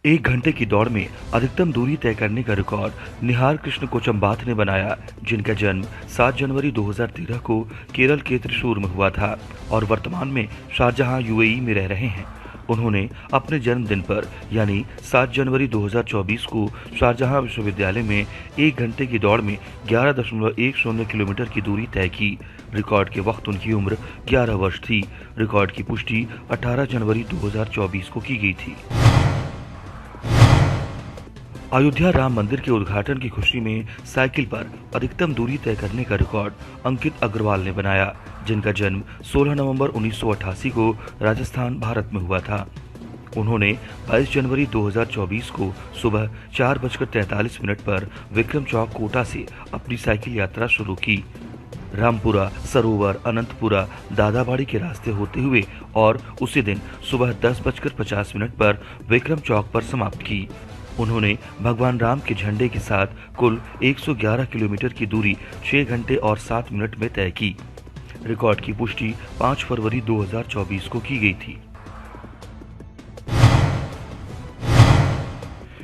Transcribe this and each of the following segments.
एक घंटे की दौड़ में अधिकतम दूरी तय करने का रिकॉर्ड निहार कृष्ण कोचम्बाथ ने बनाया, जिनका जन्म 7 जनवरी 2013 को केरल के त्रिशूर में हुआ था और वर्तमान में शारजाह यूएई में रह रहे हैं। उन्होंने अपने जन्मदिन पर यानी 7 जनवरी 2024 को शारजाह विश्वविद्यालय में एक घंटे की दौड़ में 11.10 किलोमीटर की दूरी तय की। रिकॉर्ड के वक्त उनकी उम्र 11 वर्ष थी। रिकॉर्ड की पुष्टि 18 जनवरी 2024 को की गई थी। अयोध्या राम मंदिर के उद्घाटन की खुशी में साइकिल पर अधिकतम दूरी तय करने का रिकॉर्ड अंकित अग्रवाल ने बनाया, जिनका जन्म 16 नवंबर 1988 को राजस्थान, भारत में हुआ था। उन्होंने 22 जनवरी 2024 को सुबह 4:43 पर विक्रम चौक, कोटा से अपनी साइकिल यात्रा शुरू की। रामपुरा, सरोवर, अनंतपुरा, दादाबाड़ी के रास्ते होते हुए और उसी दिन सुबह 10:50 पर विक्रम चौक पर समाप्त की। उन्होंने भगवान राम के झंडे के साथ कुल 111 किलोमीटर की दूरी 6 घंटे और 7 मिनट में तय की। रिकॉर्ड की पुष्टि 5 फरवरी 2024 को की गई थी।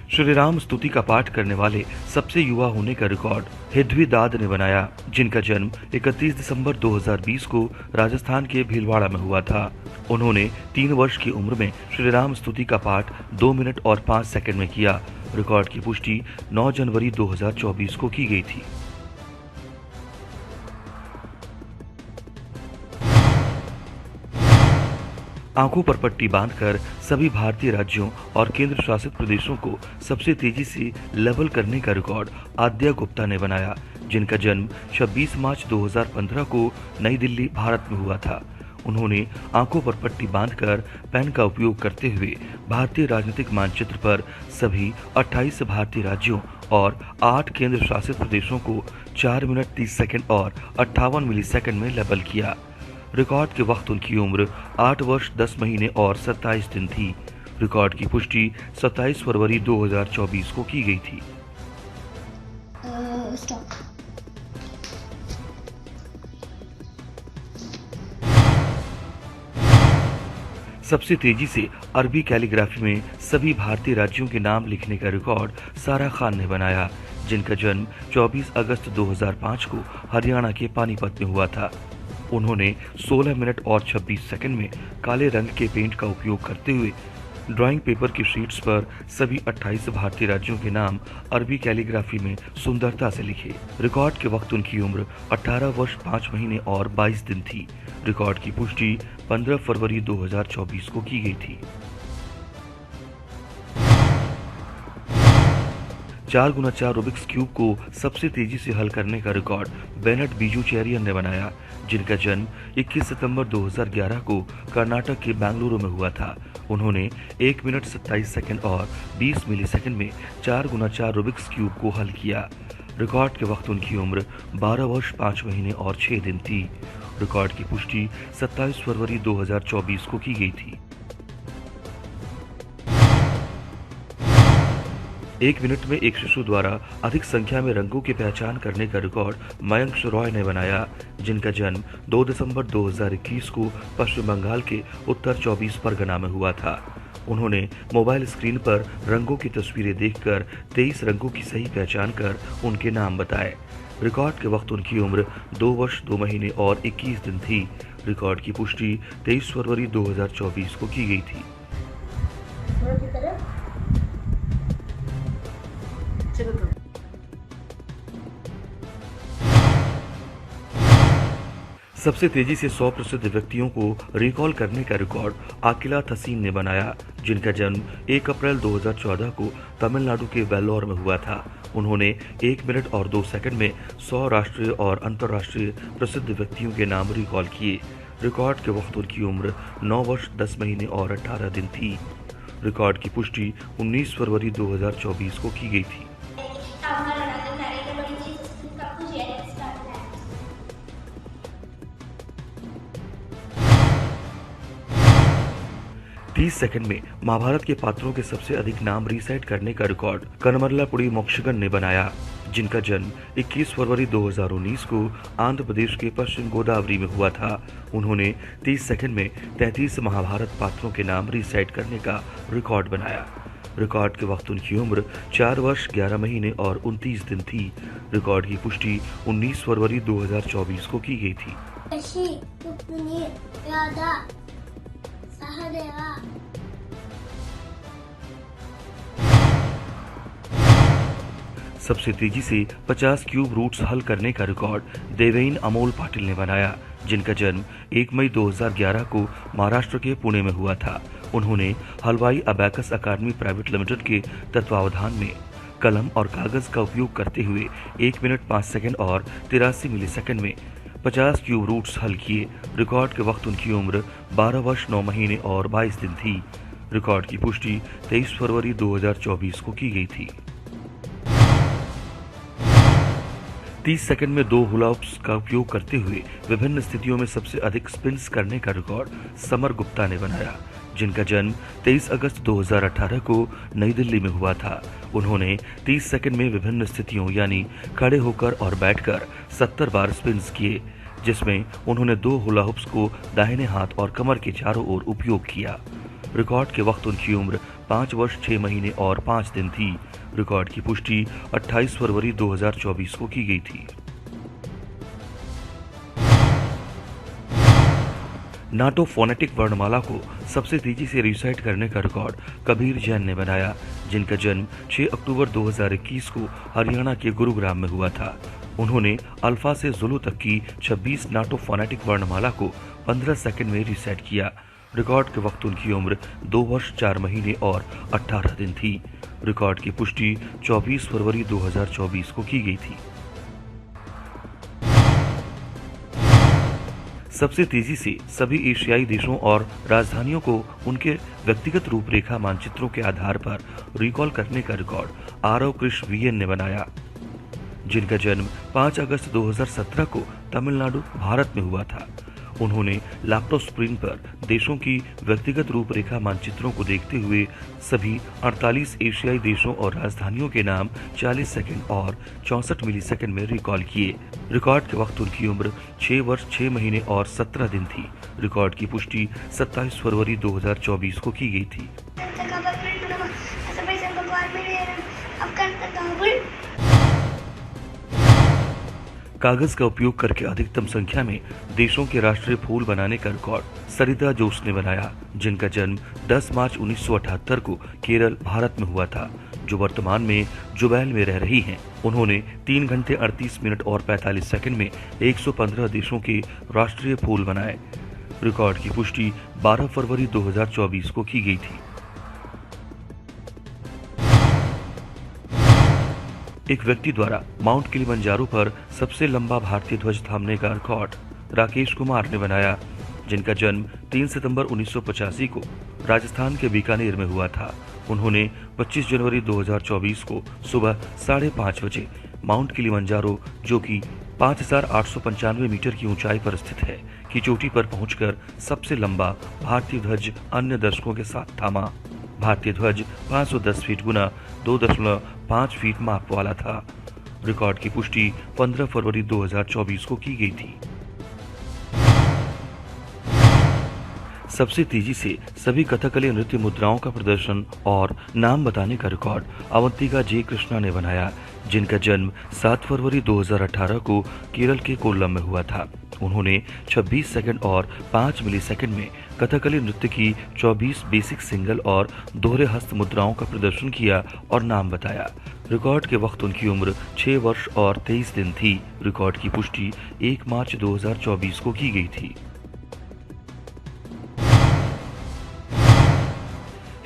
श्री राम स्तुति का पाठ करने वाले सबसे युवा होने का रिकॉर्ड हिद्वी दाद ने बनाया, जिनका जन्म 31 दिसंबर 2020 को राजस्थान के भीलवाड़ा में हुआ था। उन्होंने 3 वर्ष की उम्र में श्री राम स्तुति का पाठ 2 मिनट और 5 सेकंड में किया। रिकॉर्ड की पुष्टि 9 जनवरी 2024 को की गई थी। आंखों पर पट्टी बांधकर सभी भारतीय राज्यों और केंद्र शासित प्रदेशों को सबसे तेजी से लेवल करने का रिकॉर्ड आद्या गुप्ता ने बनाया, जिनका जन्म 26 मार्च 2015 को नई दिल्ली, भारत में हुआ था। उन्होंने आंखों पर पट्टी बांधकर पेन का उपयोग करते हुए भारतीय राजनीतिक मानचित्र पर सभी 28 भारतीय राज्यों और 8 केंद्र शासित प्रदेशों को 4 मिनट 30 सेकंड और 58 मिलीसेकंड में लेबल किया। रिकॉर्ड के वक्त उनकी उम्र 8 वर्ष 10 महीने और 27 दिन थी। रिकॉर्ड की पुष्टि 27 फरवरी 2024 को की गई थी। सबसे तेजी से अरबी कैलीग्राफी में सभी भारतीय राज्यों के नाम लिखने का रिकॉर्ड सारा खान ने बनाया, जिनका जन्म 24 अगस्त 2005 को हरियाणा के पानीपत में हुआ था। उन्होंने 16 मिनट और 26 सेकंड में काले रंग के पेंट का उपयोग करते हुए ड्राइंग पेपर की शीट्स पर सभी 28 भारतीय राज्यों के नाम अरबी कैलीग्राफी में सुंदरता से लिखे। रिकॉर्ड के वक्त उनकी उम्र 18 वर्ष 5 महीने और 22 दिन थी। रिकॉर्ड की पुष्टि 15 फरवरी 2024 को की गई थी। 4x4 रूबिक्स क्यूब को सबसे तेजी से हल करने का रिकॉर्ड बेनेट बिजुचेरियन ने बनाया, जिनका जन्म 21 सितंबर 2011 को कर्नाटक के बेंगलुरु में हुआ था। उन्होंने 1 मिनट 27 सेकंड और 20 मिलीसेकंड में 4x4 रूबिक्स क्यूब को हल किया। रिकॉर्ड के वक्त उनकी उम्र 12 वर्ष 5 महीने और 6 दिन थी। रिकॉर्ड की पुष्टि 27 फरवरी 2024 को की गई थी। 1 मिनट में एक शिशु द्वारा अधिक संख्या में रंगों की पहचान करने का रिकॉर्ड मयंक रॉय ने बनाया, जिनका जन्म 2 दिसंबर 2021 को पश्चिम बंगाल के उत्तर 24 परगना में हुआ था। उन्होंने मोबाइल स्क्रीन पर रंगों की तस्वीरें देखकर 23 रंगों की सही पहचान कर उनके नाम बताए। रिकॉर्ड के वक्त उनकी उम्र 2 वर्ष 2 महीने और 21 दिन थी। रिकॉर्ड की पुष्टि 23 फरवरी 2024 को की गई थी। सबसे तेजी से 100 प्रसिद्ध व्यक्तियों को रिकॉल करने का रिकॉर्ड आकिला थसीन ने बनाया, जिनका जन्म 1 अप्रैल 2014 को तमिलनाडु के वेल्लोर में हुआ था। उन्होंने 1 मिनट और 2 सेकंड में 100 राष्ट्रीय और अंतर्राष्ट्रीय प्रसिद्ध व्यक्तियों के नाम रिकॉल किए। रिकॉर्ड के वक्त उनकी उम्र 9 वर्ष 10 महीने और 18 दिन थी। रिकॉर्ड की पुष्टि 19 फरवरी 2024 को की गई थी। 30 सेकंड में महाभारत के पात्रों के सबसे अधिक नाम रीसाइट करने का रिकॉर्ड कनमरलापुड़ी मोक्षगन ने बनाया, जिनका जन्म 21 फरवरी 2019 को आंध्र प्रदेश के पश्चिम गोदावरी में हुआ था। उन्होंने 30 सेकंड में 33 महाभारत पात्रों के नाम रीसाइट करने का रिकॉर्ड बनाया। रिकॉर्ड के वक्त उनकी उम्र 4 वर्ष 11 महीने और 29 दिन थी। रिकॉर्ड की पुष्टि 19 फरवरी 2024 को की गई थी। शशि, रुक्मिणी, राधा, सहदेवा। सबसे तेजी से 50 क्यूब रूट्स हल करने का रिकॉर्ड देवेन अमोल पाटिल ने बनाया, जिनका जन्म 1 मई 2011 को महाराष्ट्र के पुणे में हुआ था। उन्होंने हलवाई अबैकस अकादमी प्राइवेट लिमिटेड के तत्वावधान में कलम और कागज का उपयोग करते हुए 1 मिनट 5 सेकंड और 83 मिलीसेकंड में 50 क्यूब रूट्स हल किए। रिकॉर्ड के वक्त उनकी उम्र 12 वर्ष 9 महीने और 22 दिन थी। रिकॉर्ड की पुष्टि 23 फरवरी 2024 को की गई थी। 30 सेकंड में 2 हुला हूप्स का उपयोग करते हुए विभिन्न स्थितियों में सबसे अधिक स्पिन्स करने का रिकॉर्ड समर गुप्ता ने बनाया, जिनका जन्म 23 अगस्त 2018 को नई दिल्ली में हुआ था। उन्होंने 30 सेकंड में विभिन्न स्थितियों यानी खड़े होकर और बैठकर 70 बार स्पिन्स किए, जिसमें उन्होंने 2 हुला हूप्स को दाहिने हाथ और कमर के चारों ओर उपयोग किया। रिकॉर्ड के वक्त उनकी उम्र 5 वर्ष 6 महीने और 5 दिन थी। रिकॉर्ड की पुष्टि 28 फरवरी 2024 को की गई थी। नाटो फोनेटिक वर्णमाला को सबसे तेजी से रिसाइट करने का रिकॉर्ड कबीर जैन ने बनाया, जिनका जन्म 6 अक्टूबर 2021 को हरियाणा के गुरुग्राम में हुआ था। उन्होंने अल्फा से जुलू तक की 26 नाटो फोनेटिक वर्णमाला को 15 सेकंड में रिसेट किया। रिकॉर्ड के वक्त उनकी उम्र 2 वर्ष 4 महीने और 18 दिन थी। रिकॉर्ड की पुष्टि 24 फरवरी 2024 को की गई थी। सबसे तेजी से सभी एशियाई देशों और राजधानियों को उनके व्यक्तिगत रूपरेखा मानचित्रों के आधार पर रिकॉल करने का रिकॉर्ड आरव कृष वीएन ने बनाया, जिनका जन्म 5 अगस्त 2017 को तमिलनाडु, भारत में हुआ था। उन्होंने लैपटॉप स्क्रीन पर देशों की व्यक्तिगत रूपरेखा मानचित्रों को देखते हुए सभी 48 एशियाई देशों और राजधानियों के नाम 40 सेकंड और 64 मिलीसेकंड में रिकॉल किए। रिकॉर्ड के वक्त उनकी उम्र 6 वर्ष 6 महीने और 17 दिन थी। रिकॉर्ड की पुष्टि 27 फरवरी 2024 को की गई थी। कागज का उपयोग करके अधिकतम संख्या में देशों के राष्ट्रीय फूल बनाने का रिकॉर्ड सरिता जोश ने बनाया, जिनका जन्म 10 मार्च 1978 को केरल, भारत में हुआ था, जो वर्तमान में जुबैल में रह रही हैं। उन्होंने 3 घंटे 38 मिनट और 45 सेकंड में 115 देशों के राष्ट्रीय फूल बनाए। रिकॉर्ड की पुष्टि 12 फरवरी 2024 को की गई थी। एक व्यक्ति द्वारा माउंट किलिमंजारो पर सबसे लंबा भारतीय ध्वज थामने का रिकॉर्ड राकेश कुमार ने बनाया, जिनका जन्म 3 सितंबर 1985 को राजस्थान के बीकानेर में हुआ था। उन्होंने 25 जनवरी 2024 को सुबह 5:30 बजे माउंट किलिमंजारो, जो कि 5,895 मीटर की ऊंचाई पर स्थित है, की चोटी पर पहुंचकर सबसे लंबा भारतीय ध्वज अन्य दर्शकों के साथ थामा। भारतीय ध्वज 510 फीट गुना 2.5 फीट माप वाला था। रिकॉर्ड की पुष्टि 15 फरवरी 2024 को की गई थी। सबसे तेजी से सभी कथकली नृत्य मुद्राओं का प्रदर्शन और नाम बताने का रिकॉर्ड अवंतिका जे कृष्णा ने बनाया, जिनका जन्म 7 फरवरी 2018 को केरल के कोल्लम में हुआ था। उन्होंने 26 सेकंड और 5 मिलीसेकंड में कथकली नृत्य की 24 बेसिक सिंगल और दोहरे हस्त मुद्राओं का प्रदर्शन किया और नाम बताया। रिकॉर्ड के वक्त उनकी उम्र 6 वर्ष और 23 दिन थी। रिकॉर्ड की पुष्टि 1 मार्च 2024 को की गई थी।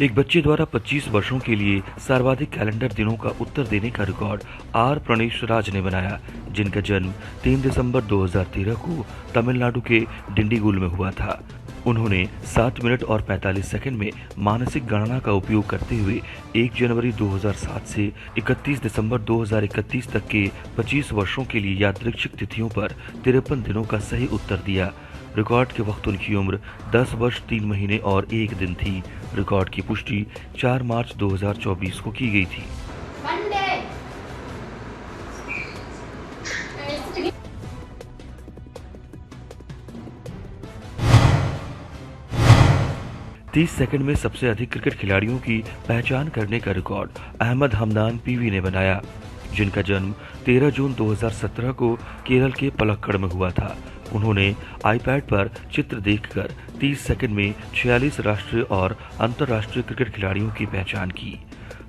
एक बच्चे द्वारा 25 वर्षों के लिए सर्वाधिक कैलेंडर दिनों का उत्तर देने का रिकॉर्ड आर प्रणेश राज ने बनाया, जिनका जन्म 3 दिसंबर 2013 को तमिलनाडु के डिंडीगुल में हुआ था। उन्होंने 7 मिनट और 45 सेकंड में मानसिक गणना का उपयोग करते हुए 1 जनवरी 2007 से 31 दिसंबर 2031 तक के 25 वर्षों के लिए यादृच्छिक तिथियों पर 53 दिनों का सही उत्तर दिया। रिकॉर्ड के वक्त उनकी उम्र 10 वर्ष 3 महीने और 1 दिन थी। रिकॉर्ड की पुष्टि 4 मार्च 2024 को की गई थी। 30 सेकंड में सबसे अधिक क्रिकेट खिलाड़ियों की पहचान करने का रिकॉर्ड अहमद हमदान पीवी ने बनाया, जिनका जन्म 13 जून 2017 को केरल के पलक्कड़ में हुआ था। उन्होंने आईपैड पर चित्र देखकर 30 सेकंड में 46 राष्ट्रीय और अंतर्राष्ट्रीय क्रिकेट खिलाड़ियों की पहचान की।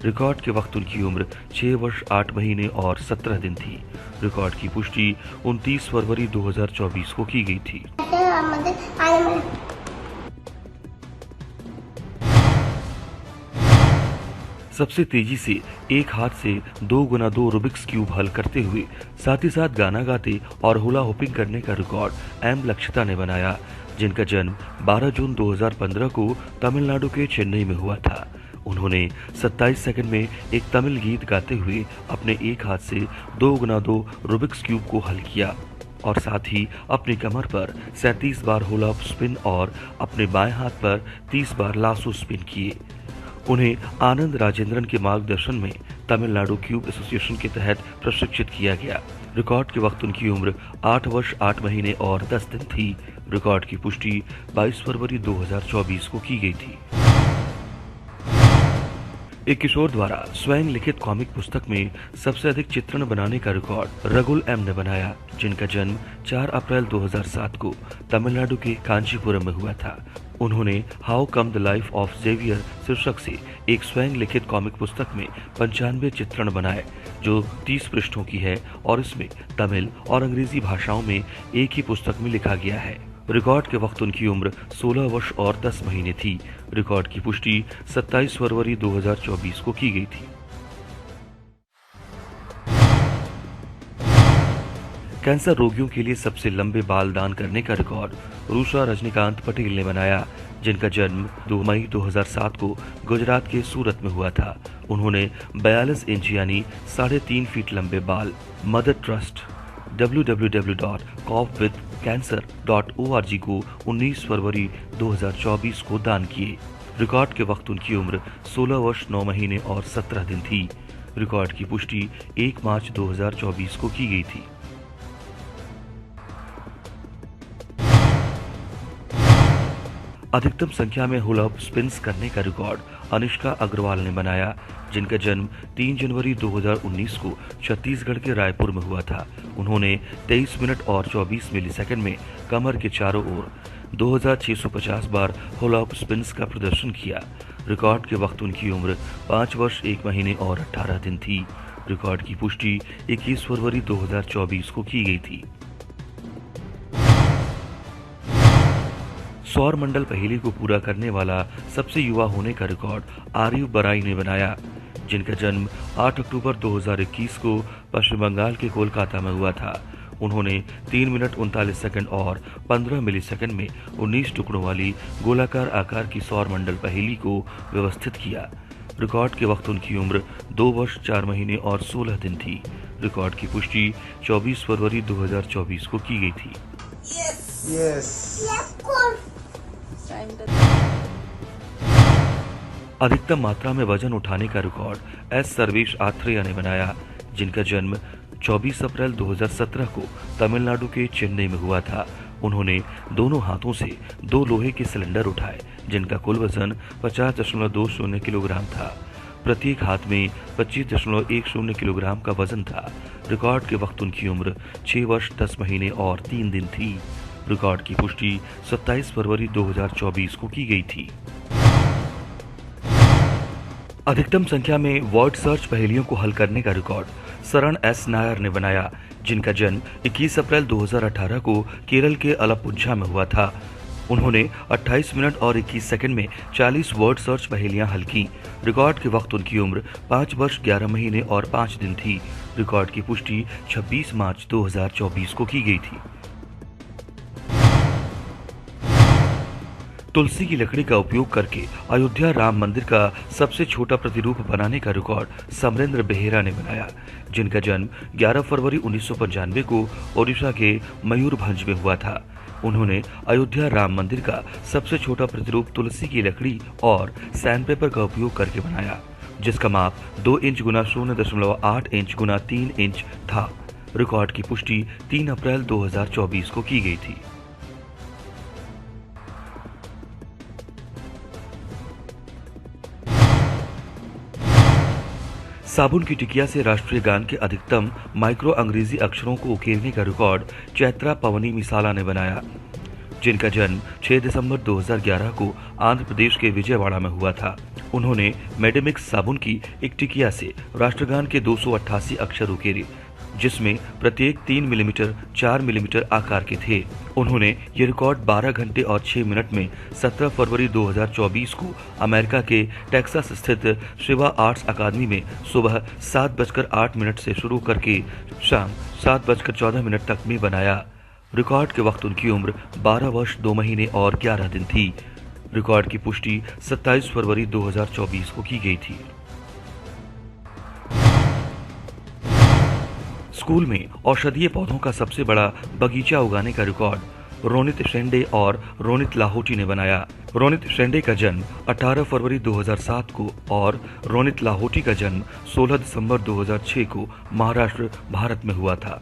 रिकॉर्ड के वक्त उनकी उम्र 6 वर्ष 8 महीने और 17 दिन थी। रिकॉर्ड की पुष्टि 29 फरवरी 2024 को की गई थी। सबसे तेजी से एक हाथ से 2x2 रूबिक्स क्यूब हल करते हुए साथ ही साथ गाना गाते और हुला होपिंग करने का रिकॉर्ड एम लक्षिता ने बनाया, जिनका जन्म 12 जून 2015 को तमिलनाडु के चेन्नई में हुआ था। उन्होंने 27 सेकंड में एक तमिल गीत गाते हुए अपने एक हाथ से 2x2 रूबिक्स क्यूब को हल किया और साथ ही अपनी कमर पर 37 बार हुला स्पिन और अपने बाएं हाथ पर 30 बार लासो स्पिन किए। उन्हें आनंद राजेंद्रन के मार्गदर्शन में तमिलनाडु क्यूब एसोसिएशन के तहत प्रशिक्षित किया गया। रिकॉर्ड के वक्त उनकी उम्र 8 वर्ष 8 महीने और 10 दिन थी। रिकॉर्ड की पुष्टि 22 फरवरी 2024 को की गई थी। एक किशोर द्वारा स्वयं लिखित कॉमिक पुस्तक में सबसे अधिक चित्रण बनाने का रिकॉर्ड रगुल एम ने बनाया, जिनका जन्म 4 अप्रैल 2007 को तमिलनाडु के कांचीपुरम में हुआ था। उन्होंने how come the life of Xavier शीर्षक से एक स्वयं लिखित कॉमिक पुस्तक में 95 चित्रण बनाए, जो 30 पृष्ठों की है और इसमें तमिल और अंग्रेजी भाषाओं में एक ही पुस्तक में लिखा गया है। रिकॉर्ड के वक्त उनकी उम्र 16 वर्ष और 10 महीने थी। रिकॉर्ड की पुष्टि 27 फरवरी 2024 को की गई थी। कैंसर रोगियों के लिए सबसे लंबे बाल दान करने का रिकॉर्ड रूषा रजनीकांत पटेल ने बनाया, जिनका जन्म 2 मई 2007 को गुजरात के सूरत में हुआ था। उन्होंने 42 इंच यानी 3.5 फीट लंबे बाल मदर ट्रस्ट www.copwithcancer.org को 19 फरवरी 2024 को दान किए। रिकॉर्ड के वक्त उनकी उम्र 16 वर्ष 9 महीने और 17 दिन थी। रिकॉर्ड की पुष्टि 1 मार्च 2024 को की गई थी। अधिकतम संख्या में हुल अप स्पिन्स करने का रिकॉर्ड अनिष्का अग्रवाल ने बनाया, जिनका जन्म 3 जनवरी 2019 को छत्तीसगढ़ के रायपुर में हुआ था। उन्होंने 23 मिनट और 24 मिलीसेकंड में कमर के चारों ओर 2650 बार हुल अप स्पिन्स का प्रदर्शन किया। रिकॉर्ड के वक्त उनकी उम्र 5 वर्ष 1 महीने और 18 दिन थी। रिकॉर्ड की पुष्टि 21 फरवरी 2024 को की गई थी। सौर मंडल पहेली को पूरा करने वाला सबसे युवा होने का रिकॉर्ड आरिफ बराई ने बनाया, जिनका जन्म 8 अक्टूबर 2021 को पश्चिम बंगाल के कोलकाता में हुआ था। उन्होंने 3 मिनट 39 सेकंड और 15 मिलीसेकंड में 19 टुकड़ों वाली गोलाकार आकार की सौर मंडल पहेली को व्यवस्थित किया। रिकॉर्ड के वक्त उनकी उम्र 2 वर्ष 4 महीने और 16 दिन थी। रिकॉर्ड की पुष्टि 24 फरवरी 2024 को की गई थी। अधिकतम मात्रा में वजन उठाने का रिकॉर्ड एस सर्वेश आत्रेय ने बनाया, जिनका जन्म 24 अप्रैल 2017 को तमिलनाडु के चेन्नई में हुआ था। उन्होंने दोनों हाथों से 2 लोहे के सिलेंडर उठाए, जिनका कुल वजन 50.20 किलोग्राम था। प्रत्येक हाथ में 25.10 किलोग्राम का वजन था। रिकॉर्ड के वक्त उनकी उम्र 6 वर्ष 10 महीने और 3 दिन थी। रिकॉर्ड की पुष्टि 27 फरवरी 2024 को की गई थी। अधिकतम संख्या में वर्ड सर्च पहेलियों को हल करने का रिकॉर्ड शरण एस नायर ने बनाया, जिनका जन्म 21 अप्रैल 2018 को केरल के अलपुझा में हुआ था। उन्होंने 28 मिनट और 21 सेकंड में 40 वर्ड सर्च पहेलियां हल की। रिकॉर्ड के वक्त उनकी उम्र 5 वर्ष 11 महीने और 5 दिन थी। रिकॉर्ड की पुष्टि 26 मार्च 2024 को की गई थी। तुलसी की लकड़ी का उपयोग करके अयोध्या राम मंदिर का सबसे छोटा प्रतिरूप बनाने का रिकॉर्ड समरेंद्र बेहेरा ने बनाया, जिनका जन्म 11 फरवरी 1995 को ओडिशा के मयूरभंज में हुआ था। उन्होंने अयोध्या राम मंदिर का सबसे छोटा प्रतिरूप तुलसी की लकड़ी और सैंडपेपर का उपयोग करके बनाया, जिसका माप 2 इंच गुना 0.8 इंच गुना 3 इंच था। रिकॉर्ड की पुष्टि 3 अप्रैल 2024 को की गई थी। साबुन की टिकिया से राष्ट्रीय गान के अधिकतम माइक्रो अंग्रेजी अक्षरों को उकेरने का रिकॉर्ड चैत्रा पवनी मिसाला ने बनाया, जिनका जन्म 6 दिसंबर 2011 को आंध्र प्रदेश के विजयवाड़ा में हुआ था। उन्होंने मेडेमिक्स साबुन की एक टिकिया से राष्ट्रगान के 288 अक्षर उकेरे, जिसमें प्रत्येक 3 मिलीमीटर 4 मिलीमीटर आकार के थे। उन्होंने ये रिकॉर्ड 12 घंटे और 6 मिनट में 17 फरवरी 2024 को अमेरिका के टेक्सास स्थित शिवा आर्ट्स अकादमी में सुबह 7:08 से शुरू करके शाम 7:14 तक में बनाया। रिकॉर्ड के वक्त उनकी उम्र 12 वर्ष 2 महीने और 11 दिन थी। रिकॉर्ड की पुष्टि 27 फरवरी 2024 को की गई थी। स्कूल में औषधीय पौधों का सबसे बड़ा बगीचा उगाने का रिकॉर्ड रोनित शेंडे और रोनित लाहोटी ने बनाया। रोनित शेंडे का जन्म 18 फरवरी 2007 को और रोनित लाहोटी का जन्म 16 दिसंबर 2006 को महाराष्ट्र, भारत में हुआ था।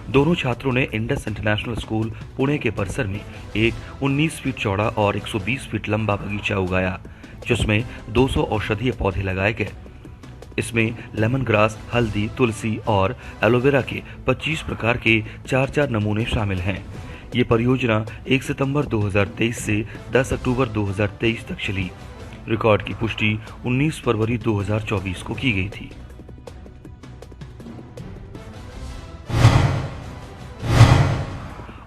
दोनों छात्रों ने इंडस इंटरनेशनल स्कूल पुणे के परिसर में एक 19 फीट चौड़ा और 120 फीट लंबा बगीचा उगाया, जिसमें 200 औषधीय पौधे लगाए गए। इसमें लेमन ग्रास, हल्दी, तुलसी और एलोवेरा के 25 प्रकार के 4-4 नमूने शामिल हैं। ये परियोजना 1 सितंबर 2023 से 10 अक्टूबर 2023 तक चली। रिकॉर्ड की पुष्टि 19 फरवरी 2024 को की गई थी।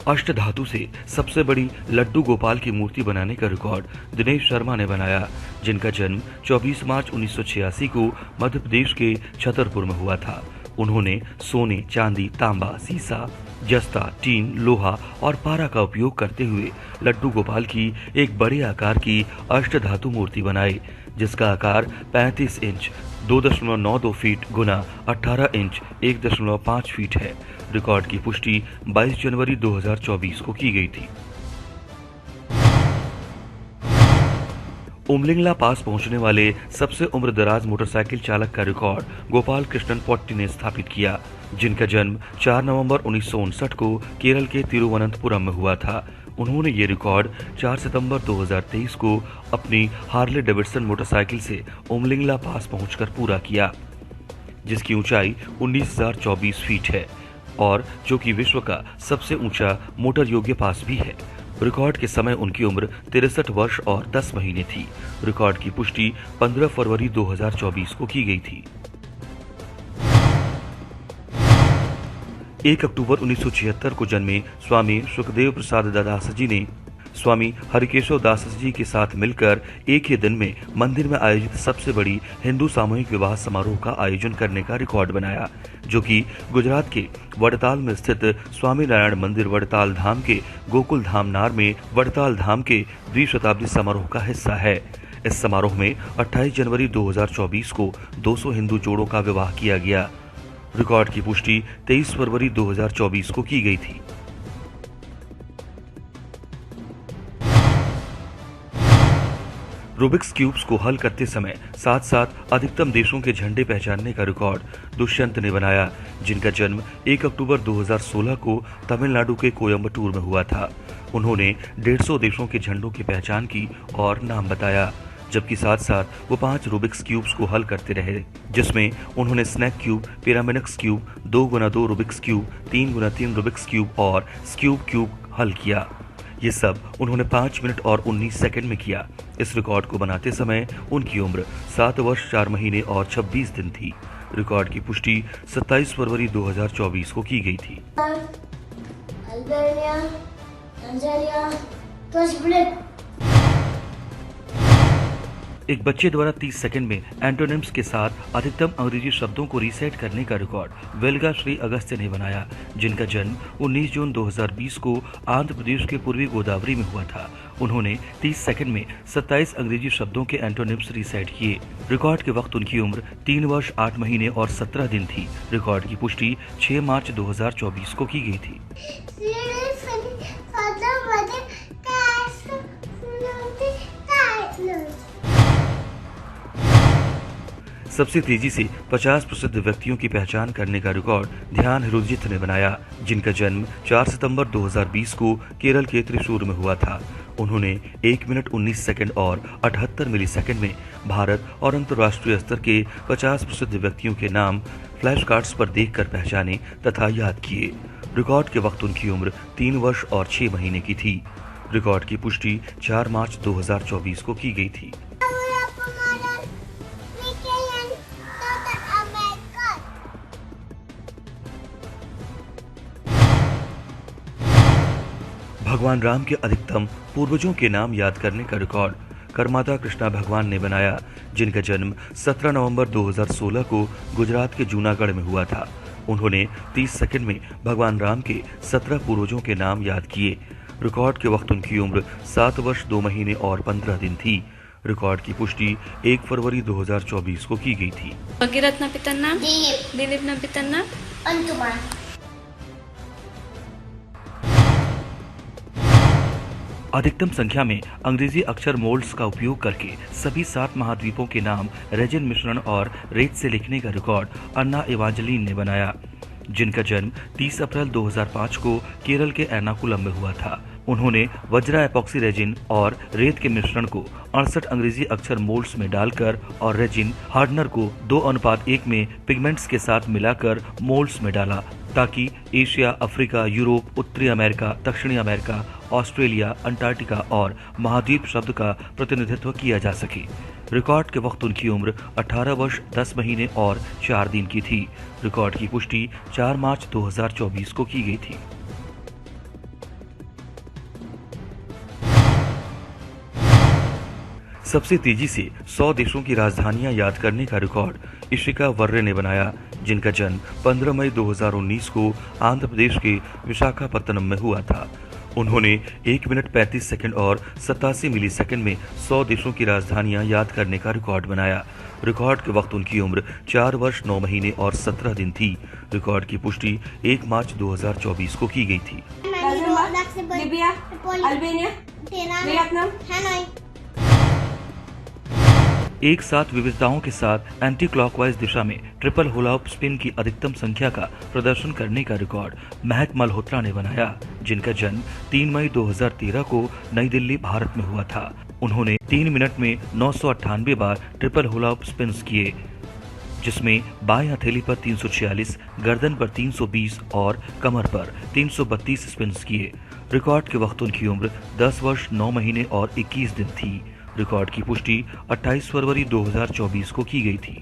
अष्टधातु से सबसे बड़ी लड्डू गोपाल की मूर्ति बनाने का रिकॉर्ड दिनेश शर्मा ने बनाया, जिनका जन्म 24 मार्च 1986 को मध्य प्रदेश के छतरपुर में हुआ था। उन्होंने सोने, चांदी, तांबा, सीसा, जस्ता, टीन, लोहा और पारा का उपयोग करते हुए लड्डू गोपाल की एक बड़े आकार की अष्टधातु मूर्ति बनाई, जिसका आकार 35 इंच 2.92 फीट गुना 18 इंच 1.5 फीट है। रिकॉर्ड की पुष्टि 22 जनवरी 2024 को की गई थी। उमलिंगला पास पहुंचने वाले सबसे उम्रदराज मोटरसाइकिल चालक का रिकॉर्ड गोपाल कृष्णन पोट्टी ने स्थापित किया, जिनका जन्म 4 नवंबर 1959 को केरल के तिरुवनंतपुरम में हुआ था। उन्होंने ये रिकॉर्ड 4 सितंबर 2023 को अपनी हार्ले डेविडसन मोटरसाइकिल से उमलिंगला पास पहुंचकर पूरा किया, जिसकी ऊंचाई 19,024 फीट है और जो कि विश्व का सबसे ऊंचा मोटर योग्य पास भी है। रिकॉर्ड के समय उनकी उम्र 63 वर्ष और 10 महीने थी। रिकॉर्ड की पुष्टि 15 फरवरी 2024 को की गई थी। 1 अक्टूबर 1976 को जन्मे स्वामी सुखदेव प्रसाद दास जी ने स्वामी हरिकेशव दास जी के साथ मिलकर एक ही दिन में मंदिर में आयोजित सबसे बड़ी हिंदू सामूहिक विवाह समारोह का आयोजन करने का रिकॉर्ड बनाया, जो कि गुजरात के वडताल में स्थित स्वामी नारायण मंदिर वडताल धाम के गोकुल धाम नार में वडताल धाम के द्विशताब्दी समारोह का हिस्सा है। इस समारोह में 28 जनवरी 2024 को 200 हिंदू जोड़ों का विवाह किया गया। रिकॉर्ड की पुष्टि 23 फरवरी 2024 को की गई थी। रूबिक्स क्यूब्स को हल करते समय साथ साथ अधिकतम देशों के झंडे पहचानने का रिकॉर्ड दुष्यंत ने बनाया, जिनका जन्म 1 अक्टूबर 2016 को तमिलनाडु के कोयम्बटूर में हुआ था। उन्होंने 150 देशों के झंडों की पहचान की और नाम बताया, जबकि साथ साथ वो 5 रूबिक्स क्यूब्स को हल करते रहे, जिसमें उन्होंने snake cube, Pyraminx cube, 2x2 Rubik's cube, 3x3 Rubik's cube और स्क्यूब क्यूब हल किया। ये सब उन्होंने 5 मिनट और 19 सेकंड में किया। इस रिकॉर्ड को बनाते समय उनकी उम्र 7 वर्ष 4 महीने और 26 दिन थी। रिकॉर्ड की पुष्टि 27 फरवरी 2024 को की गई थी। अल्बानिया, तांजानिया, तस्बलिक। एक बच्चे द्वारा 30 सेकंड में एंटोनिम्स के साथ अधिकतम अंग्रेजी शब्दों को रीसेट करने का रिकॉर्ड वेल्गा श्री अगस्त्य ने बनाया, जिनका जन्म 19 जून 2020 को आंध्र प्रदेश के पूर्वी गोदावरी में हुआ था। उन्होंने 30 सेकंड में 27 अंग्रेजी शब्दों के एंटोनिम्स रीसेट किए। रिकॉर्ड के वक्त उनकी उम्र 3 वर्ष 8 महीने और 17 दिन थी। रिकॉर्ड की पुष्टि 6 मार्च 2024 को की गई थी। सबसे तेजी से 50 प्रसिद्ध व्यक्तियों की पहचान करने का रिकॉर्ड ध्यान हिरुजित ने बनाया, जिनका जन्म 4 सितंबर 2020 को केरल के त्रिशूर में हुआ था। उन्होंने 1 मिनट 19 सेकंड और 78 मिलीसेकंड में भारत और अंतर्राष्ट्रीय स्तर के 50 प्रसिद्ध व्यक्तियों के नाम फ्लैश कार्ड्स पर देखकर पहचाने तथा याद किए। रिकॉर्ड के वक्त उनकी उम्र 3 वर्ष और 6 महीने की थी। रिकॉर्ड की पुष्टि 4 मार्च 2024 को की गई थी। भगवान राम के अधिकतम पूर्वजों के नाम याद करने का रिकॉर्ड करमाता कृष्णा भगवान ने बनाया, जिनका जन्म 17 नवंबर 2016 को गुजरात के जूनागढ़ में हुआ था। उन्होंने 30 सेकंड में भगवान राम के 17 पूर्वजों के नाम याद किए। रिकॉर्ड के वक्त उनकी उम्र 7 वर्ष 2 महीने और 15 दिन थी। रिकॉर्ड की पुष्टि 1 फरवरी 2024 को की गई थी। भगीरथના પિતાનું નામ? દિલીપના પિતાનું નામ? अंतुमान। अधिकतम संख्या में अंग्रेजी अक्षर मोल्ड्स का उपयोग करके सभी 7 महाद्वीपों के नाम रेजिन मिश्रण और रेत से लिखने का रिकॉर्ड अन्ना एवांजेलिन ने बनाया, जिनका जन्म 30 अप्रैल 2005 को केरल के एर्नाकुलम में हुआ था। उन्होंने वज्रा एपॉक्सी रेजिन और रेत के मिश्रण को 68 अंग्रेजी अक्षर मोल्ड्स में डालकर और रेजिन हार्डनर को 2:1 में पिगमेंट्स के साथ मिलाकर मोल्ड्स में डाला, ताकि एशिया, अफ्रीका, यूरोप, उत्तरी अमेरिका, दक्षिणी अमेरिका, ऑस्ट्रेलिया, अंटार्कटिका और महाद्वीप शब्द का प्रतिनिधित्व किया जा सके। रिकॉर्ड के वक्त उनकी उम्र 18 वर्ष 10 महीने और 4 दिन की थी। रिकॉर्ड की पुष्टि 4 मार्च 2024 को की गई थी। सबसे तेजी से 100 देशों की राजधानियां याद करने का रिकॉर्ड इशिका वर्रे ने बनाया, जिनका जन्म 15 मई 2019 को आंध्र प्रदेश के विशाखापत्तनम में हुआ था। उन्होंने 1 मिनट 35 सेकंड और 87 मिलीसेकंड में 100 देशों की राजधानियां याद करने का रिकॉर्ड बनाया। रिकॉर्ड के वक्त उनकी उम्र 4 वर्ष 9 महीने और 17 दिन थी। रिकॉर्ड की पुष्टि 1 मार्च 2024 को की गई थी। Libya, Albania, Vietnam, Hanoi. एक साथ विविधताओं के साथ एंटी क्लॉकवाइज दिशा में ट्रिपल होल स्पिन की अधिकतम संख्या का प्रदर्शन करने का रिकॉर्ड महक मल्होत्रा ने बनाया, जिनका जन्म 3 मई 2013 को नई दिल्ली, भारत में हुआ था। उन्होंने 3 मिनट में 998 बार ट्रिपल होल स्पिन्स किए, जिसमें बाएं हथेली पर 346, गर्दन पर 320 और कमर पर 332 स्पिन्स किए। रिकॉर्ड के वक्त उनकी उम्र 10 वर्ष 9 महीने और 21 दिन थी। रिकॉर्ड की पुष्टि 28 फरवरी 2024 को की गई थी।